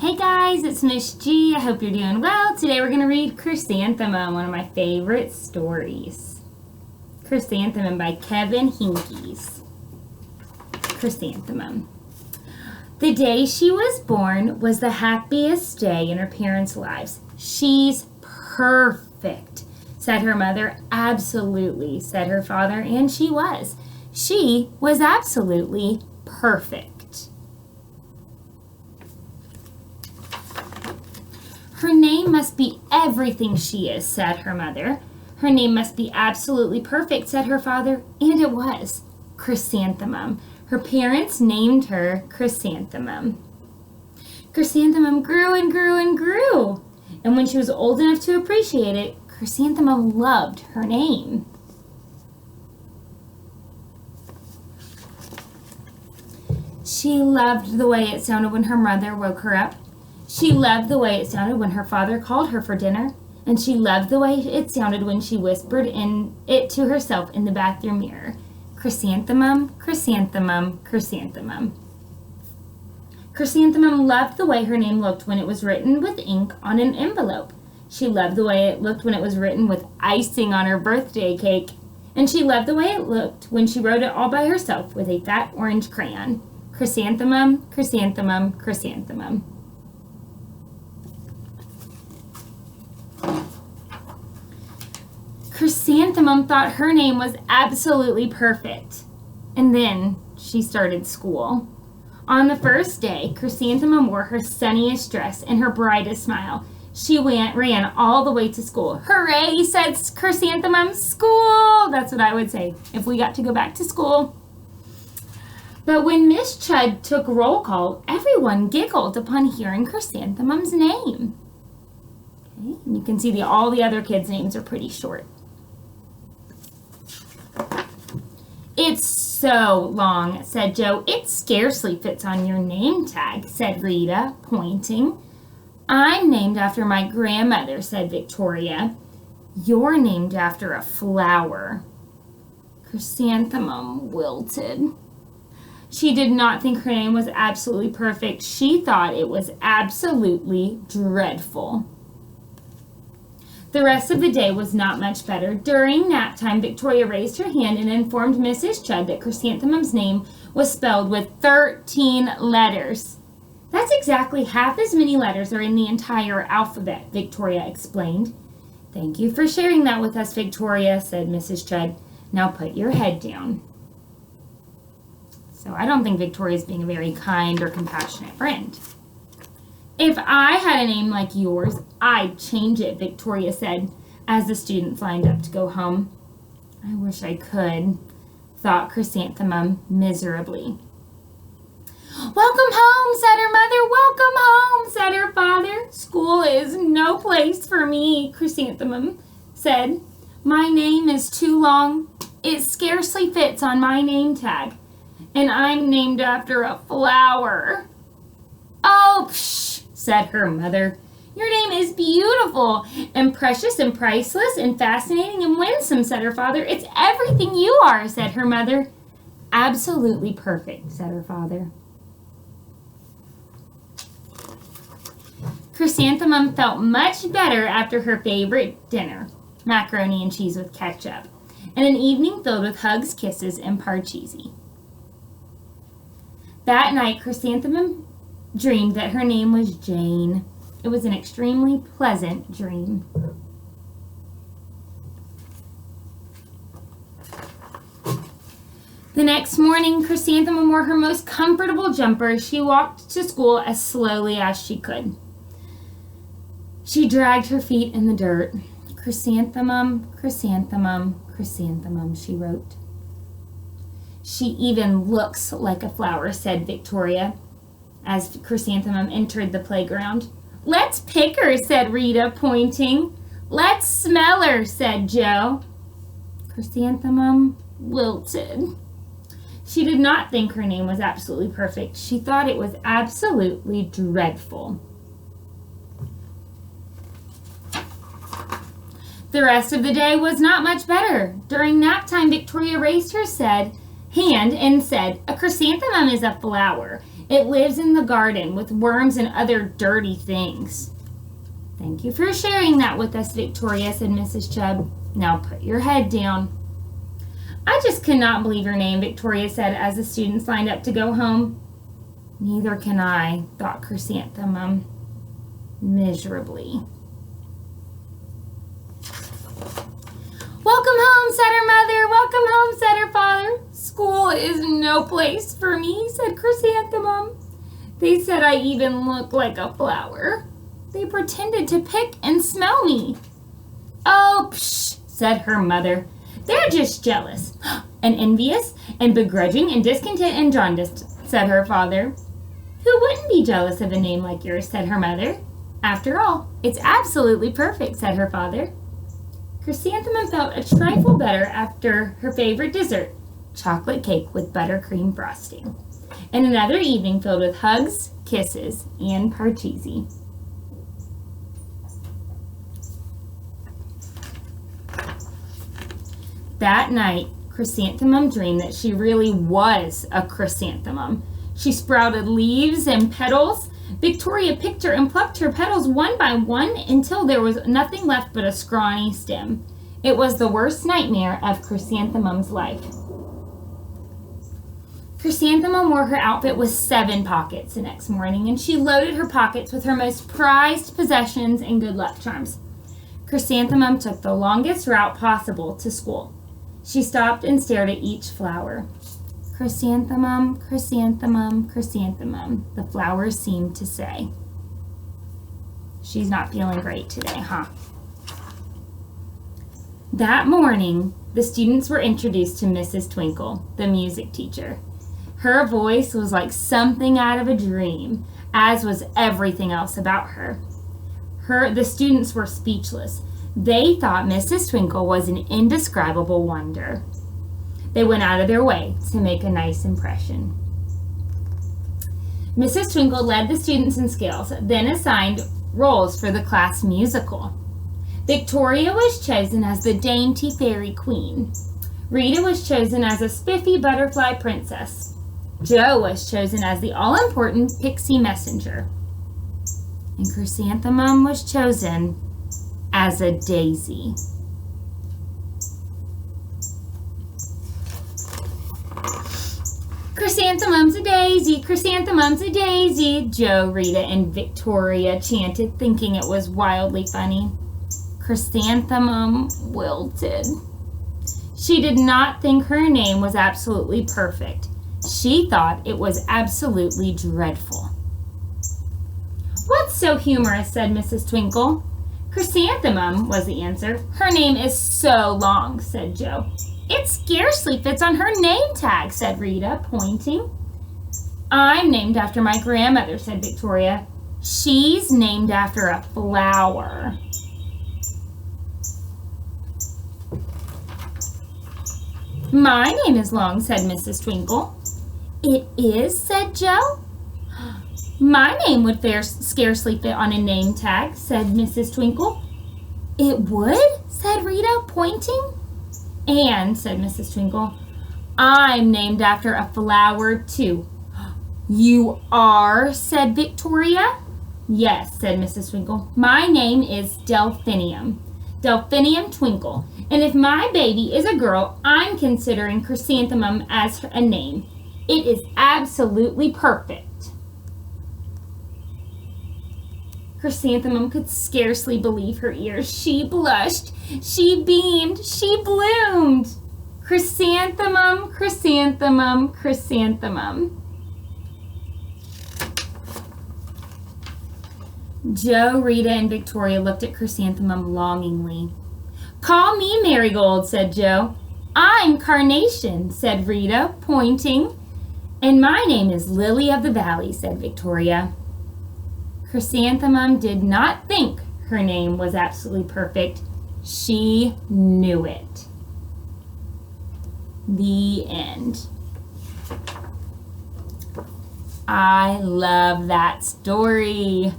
Hey guys, it's Miss G. I hope you're doing well. Today we're going to read Chrysanthemum, one of my favorite stories. Chrysanthemum by Kevin Hinkes. Chrysanthemum. The day she was born was the happiest day in her parents' lives. She's perfect, said her mother. Absolutely, said her father, and she was. She was absolutely perfect. Her name must be everything she is, said her mother. Her name must be absolutely perfect, said her father, and it was. Chrysanthemum. Her parents named her Chrysanthemum. Chrysanthemum grew and grew and grew. And when she was old enough to appreciate it, Chrysanthemum loved her name. She loved the way it sounded when her mother woke her up. She loved the way it sounded when her father called her for dinner. And she loved the way it sounded when she whispered it to herself in the bathroom mirror. Chrysanthemum, chrysanthemum, chrysanthemum. Chrysanthemum loved the way her name looked when it was written with ink on an envelope. She loved the way it looked when it was written with icing on her birthday cake. And she loved the way it looked when she wrote it all by herself with a fat orange crayon. Chrysanthemum, chrysanthemum, chrysanthemum. Chrysanthemum thought her name was absolutely perfect. And then she started school. On the first day, Chrysanthemum wore her sunniest dress and her brightest smile. She ran all the way to school. Hooray, said Chrysanthemum. School! That's what I would say if we got to go back to school. But when Miss Chud took roll call, everyone giggled upon hearing Chrysanthemum's name. Okay, and you can see all the other kids' names are pretty short. It's so long, said Joe. It scarcely fits on your name tag, said Rita, pointing. I'm named after my grandmother, said Victoria. You're named after a flower. Chrysanthemum wilted. She did not think her name was absolutely perfect. She thought it was absolutely dreadful. The rest of the day was not much better. During nap time, Victoria raised her hand and informed Mrs. Chud that Chrysanthemum's name was spelled with 13 letters. That's exactly half as many letters are in the entire alphabet, Victoria explained. Thank you for sharing that with us, Victoria, said Mrs. Chud. Now put your head down. So I don't think Victoria's being a very kind or compassionate friend. If I had a name like yours, I'd change it, Victoria said, as the students lined up to go home. I wish I could, thought Chrysanthemum miserably. Welcome home, said her mother. Welcome home, said her father. School is no place for me, Chrysanthemum said. My name is too long. It scarcely fits on my name tag. And I'm named after a flower. Oh, psh, said her mother. Your name is beautiful and precious and priceless and fascinating and winsome, said her father. It's everything you are, said her mother. Absolutely perfect, said her father. Chrysanthemum felt much better after her favorite dinner, macaroni and cheese with ketchup, and an evening filled with hugs, kisses, and parcheesi. That night, Chrysanthemum dreamed that her name was Jane. It was an extremely pleasant dream. The next morning, Chrysanthemum wore her most comfortable jumper. She walked to school as slowly as she could. She dragged her feet in the dirt. Chrysanthemum, chrysanthemum, chrysanthemum, she wrote. She even looks like a flower, said Victoria, as Chrysanthemum entered the playground. Let's pick her, said Rita, pointing. Let's smell her, said Joe. Chrysanthemum wilted. She did not think her name was absolutely perfect. She thought it was absolutely dreadful. The rest of the day was not much better. During nap time, Victoria raised her hand and said, a chrysanthemum is a flower. It lives in the garden with worms and other dirty things. Thank you for sharing that with us, Victoria, said Mrs. Chubb. Now put your head down. I just cannot believe your name, Victoria said as the students lined up to go home. Neither can I, thought Chrysanthemum miserably. Welcome home, said her mother. Welcome home, said her father. School is no place for me, said Chrysanthemum. They said I even look like a flower. They pretended to pick and smell me. Oh, psh, said her mother. They're just jealous and envious and begrudging and discontent and jaundiced, said her father. Who wouldn't be jealous of a name like yours, said her mother. After all, it's absolutely perfect, said her father. Chrysanthemum felt a trifle better after her favorite dessert, chocolate cake with buttercream frosting, and another evening filled with hugs, kisses, and parcheesi. That night, Chrysanthemum dreamed that she really was a chrysanthemum. She sprouted leaves and petals. Victoria picked her and plucked her petals one by one until there was nothing left but a scrawny stem. It was the worst nightmare of Chrysanthemum's life. Chrysanthemum wore her outfit with 7 pockets the next morning, and she loaded her pockets with her most prized possessions and good luck charms. Chrysanthemum took the longest route possible to school. She stopped and stared at each flower. Chrysanthemum, chrysanthemum, chrysanthemum, the flowers seemed to say. She's not feeling great today, huh? That morning, the students were introduced to Mrs. Twinkle, the music teacher. Her voice was like something out of a dream, as was everything else about her. The students were speechless. They thought Mrs. Twinkle was an indescribable wonder. They went out of their way to make a nice impression. Mrs. Twinkle led the students in scales, then assigned roles for the class musical. Victoria was chosen as the dainty fairy queen. Rita was chosen as a spiffy butterfly princess. Jo was chosen as the all-important pixie messenger. And Chrysanthemum was chosen as a daisy. Chrysanthemum's a daisy, chrysanthemum's a daisy, Jo, Rita, and Victoria chanted, thinking it was wildly funny. Chrysanthemum wilted. She did not think her name was absolutely perfect. She thought it was absolutely dreadful. What's so humorous, said Mrs. Twinkle. Chrysanthemum, was the answer. Her name is so long, said Jo. It scarcely fits on her name tag, said Rita, pointing. I'm named after my grandmother, said Victoria. She's named after a flower. My name is long, said Mrs. Twinkle. It is, said Jo. My name would scarcely fit on a name tag, said Mrs. Twinkle. It would, said Rita, pointing. And, said Mrs. Twinkle, I'm named after a flower, too. You are, said Victoria. Yes, said Mrs. Twinkle. My name is Delphinium. Delphinium Twinkle. And if my baby is a girl, I'm considering Chrysanthemum as a name. It is absolutely perfect. Chrysanthemum could scarcely believe her ears. She blushed, she beamed, she bloomed. Chrysanthemum, chrysanthemum, chrysanthemum. Jo, Rita, and Victoria looked at Chrysanthemum longingly. Call me Marigold, said Jo. I'm Carnation, said Rita, pointing. And my name is Lily of the Valley, said Victoria. Chrysanthemum did not think her name was absolutely perfect. She knew it. The end. I love that story.